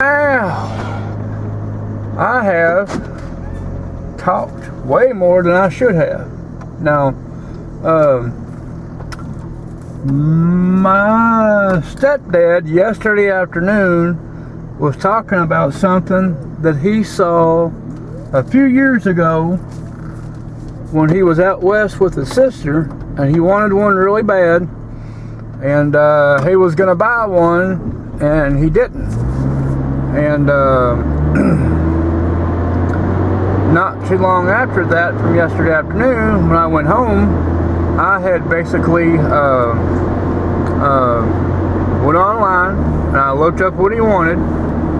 Now, I have talked way more than I should have. Now, my stepdad yesterday afternoon was talking about something that he saw a few years ago when he was out west with his sister, and he wanted one really bad, and he was going to buy one, and he didn't. And not too long after that, from yesterday afternoon, when I went home, I had basically went online and I looked up what he wanted,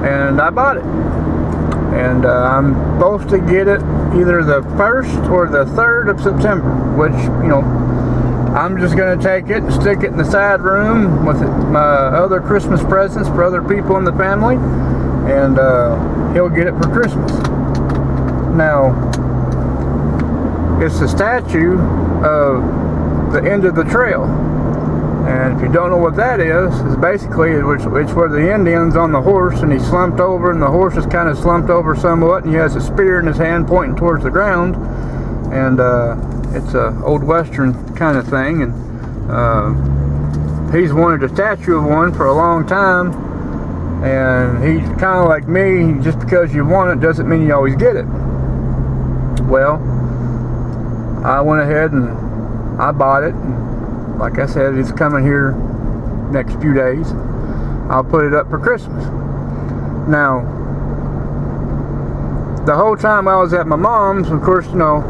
and I bought it. And I'm supposed to get it either the 1st or the 3rd of September, which, you know, I'm just going to take it and stick it in the side room with my other Christmas presents for other people in the family, and he'll get it for Christmas. Now, it's the statue of the end of the trail, and if you don't know what that is basically it's where the Indian's on the horse, and he's slumped over, and the horse is kind of slumped over somewhat, and he has a spear in his hand pointing towards the ground, and it's a old western kind of thing, and he's wanted a statue of one for a long time, and he's kind of like me. Just because you want it doesn't mean you always get it. Well, I went ahead and I bought it, and like I said, it's coming here next few days. I'll put it up for Christmas. Now, the whole time I was at my mom's, of course, you know,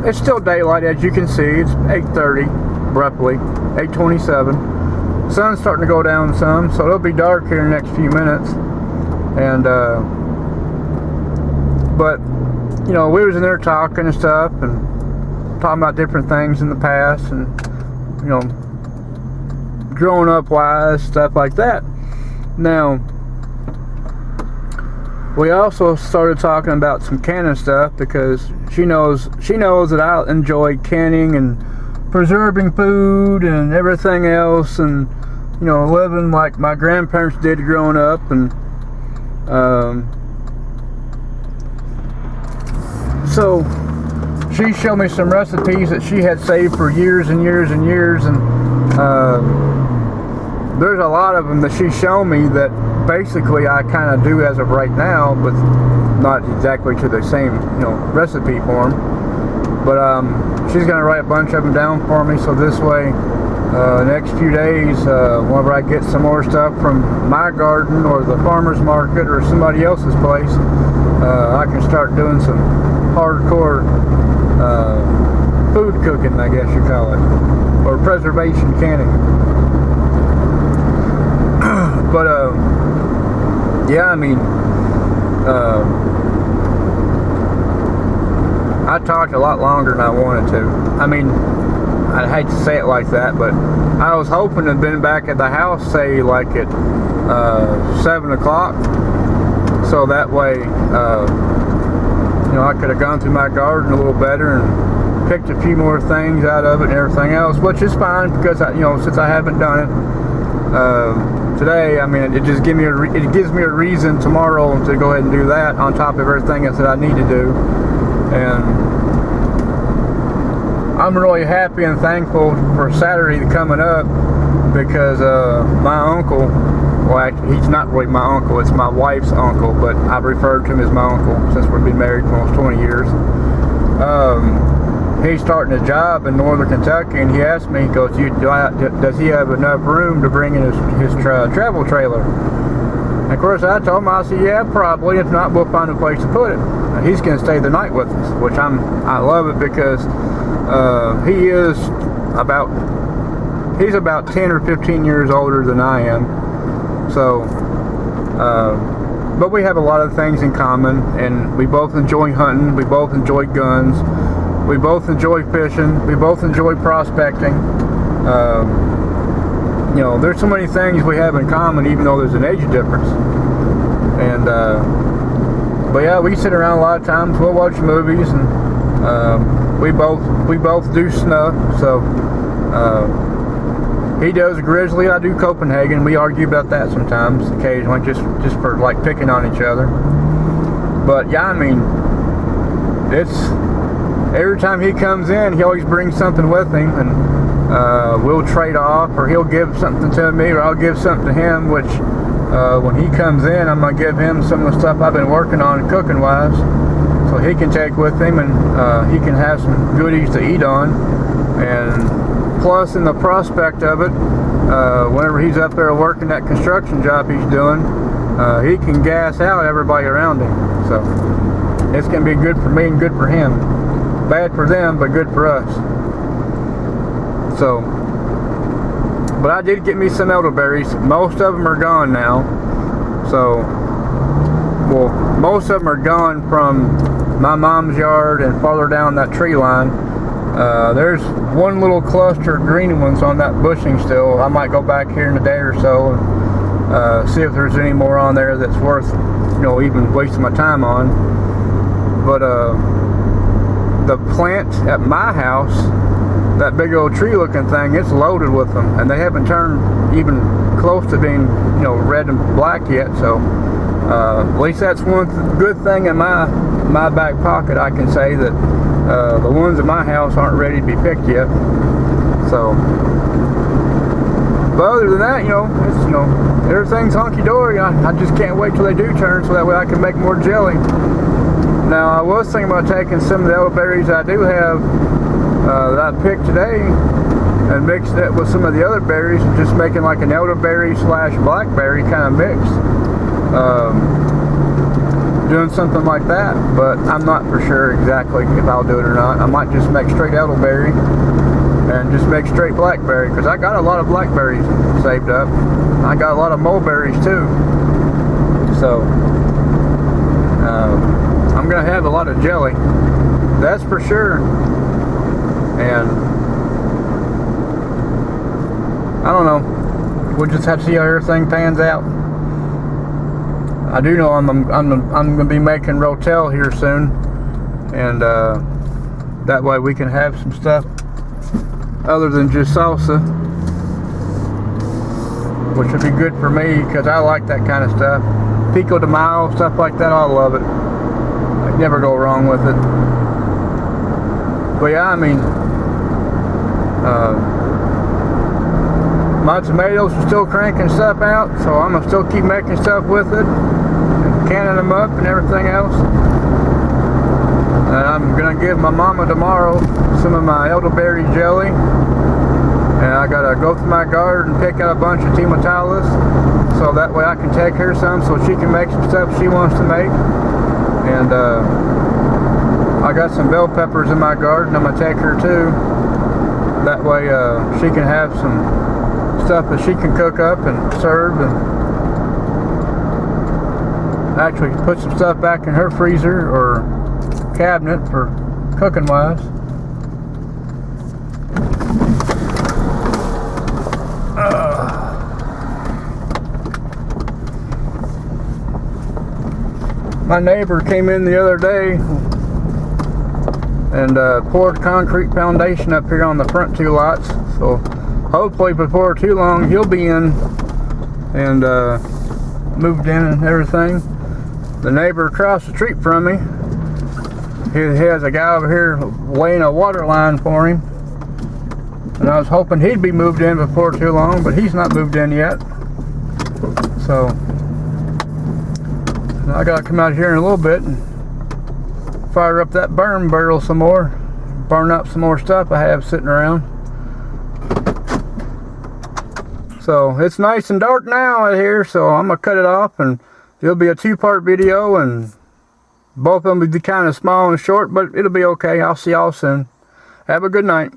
it's still daylight, as you can see. It's 8:30, roughly 8:27. Sun's starting to go down some, so it'll be dark here in the next few minutes. And but you know, we was in there talking and stuff, and talking about different things in the past, and you know, growing up wise, stuff like that. Now, we also started talking about some canning stuff, because she knows that I enjoy canning and preserving food and everything else, and you know, living like my grandparents did growing up. And so she showed me some recipes that she had saved for years and years and years, and there's a lot of them that she showed me that basically I kind of do as of right now, but not exactly to the same, you know, recipe form. But she's gonna write a bunch of them down for me, so this way next few days, whenever I get some more stuff from my garden or the farmer's market or somebody else's place, I can start doing some hardcore food cooking, I guess you call it, or preservation canning. But yeah, I mean, I talked a lot longer than I wanted to. I mean, I'd hate to say it like that, but I was hoping to have been back at the house, say like at 7 o'clock, so that way you know, I could have gone through my garden a little better and picked a few more things out of it and everything else, which is fine, because you know, since I haven't done it today, I mean, it just gives me a reason tomorrow to go ahead and do that on top of everything else that I need to do. And I'm really happy and thankful for Saturday coming up, because my uncle, well, actually, he's not really my uncle, it's my wife's uncle, but I've referred to him as my uncle since we've been married for almost 20 years. He's starting a job in northern Kentucky, and he asked me, he goes, does he have enough room to bring in his travel trailer? And of course, I told him, I said, yeah, probably. If not, we'll find a place to put it. And he's going to stay the night with us, which I love it, because he's about 10 or 15 years older than I am. So, but we have a lot of things in common, and we both enjoy hunting, we both enjoy guns, we both enjoy fishing, we both enjoy prospecting. You know, there's so many things we have in common, even though there's an age difference. And but yeah, we sit around a lot of times, we'll watch movies, and we both do snuff, so He does Grizzly, I do Copenhagen. We argue about that sometimes, occasionally, just for like picking on each other. But yeah, I mean, it's every time he comes in, he always brings something with him, and we'll trade off, or he'll give something to me, or I'll give something to him. Which when he comes in, I'm gonna give him some of the stuff I've been working on cooking wise, so he can take with him, and he can have some goodies to eat on. And plus, in the prospect of it, whenever he's up there working that construction job he's doing, he can gas out everybody around him. So it's gonna be good for me and good for him. Bad for them, but good for us. So, but I did get me some elderberries. Most of them are gone now. So, well, most of them are gone from my mom's yard and farther down that tree line. There's one little cluster of green ones on that bushing still. I might go back here in a day or so and see if there's any more on there that's worth, you know, even wasting my time on. But the plant at my house, that big old tree looking thing, it's loaded with them, and they haven't turned even close to being, you know, red and black yet. So at least that's one good thing in my back pocket. I can say that the ones at my house aren't ready to be picked yet. So, but other than that, you know, it's, you know, everything's hunky-dory. I just can't wait till they do turn, so that way I can make more jelly. Now, I was thinking about taking some of the elderberries I do have that I picked today and mixing it with some of the other berries, and just making like an elderberry slash blackberry kind of mix. Doing something like that, but I'm not for sure exactly if I'll do it or not. I might just make straight elderberry and just make straight blackberry, because I got a lot of blackberries saved up. I got a lot of mulberries too. So I'm gonna have a lot of jelly, that's for sure. And I don't know, we'll just have to see how everything pans out. I do know I'm gonna be making rotel here soon, and that way we can have some stuff other than just salsa, which would be good for me because I like that kind of stuff. Pico de Mayo, stuff like that, I love it. I never go wrong with it. But yeah, I mean, my tomatoes are still cranking stuff out, so I'm gonna still keep making stuff with it, and canning them up and everything else. And I'm gonna give my mama tomorrow some of my elderberry jelly, and I gotta go through my garden and pick out a bunch of timotales, so that way I can take her some so she can make some stuff she wants to make. And I got some bell peppers in my garden I'm gonna take her too, that way she can have some stuff that she can cook up and serve, and actually put some stuff back in her freezer or cabinet for cooking wise. My neighbor came in the other day and poured concrete foundation up here on the front two lots, so hopefully before too long he'll be in and moved in and everything. The neighbor across the street from me, he has a guy over here laying a water line for him, and I was hoping he'd be moved in before too long, but he's not moved in yet. So I gotta come out here in a little bit and fire up that burn barrel some more, burn up some more stuff I have sitting around. So it's nice and dark now out here, so I'm gonna cut it off, and it'll be a two-part video, and both of them will be kind of small and short, but it'll be okay. I'll see y'all soon. Have a good night.